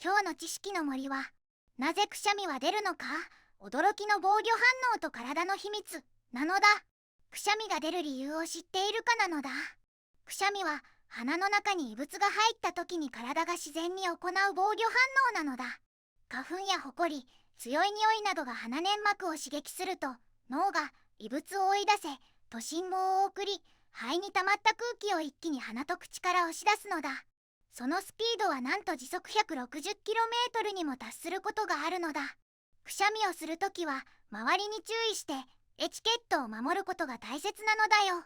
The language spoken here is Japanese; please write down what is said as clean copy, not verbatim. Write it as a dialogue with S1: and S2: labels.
S1: 今日の知識の森は、なぜくしゃみは出るのか、驚きの防御反応と体の秘密なのだ。くしゃみが出る理由を知っているかなのだ。くしゃみは鼻の中に異物が入った時に体が自然に行う防御反応なのだ。花粉やほこり、強い匂いなどが鼻粘膜を刺激すると、脳が異物を追い出せと信号を送り、肺に溜まった空気を一気に鼻と口から押し出すのだ。そのスピードはなんと時速 160km にも達することがあるのだ。くしゃみをするときは周りに注意してエチケットを守ることが大切なのだよ。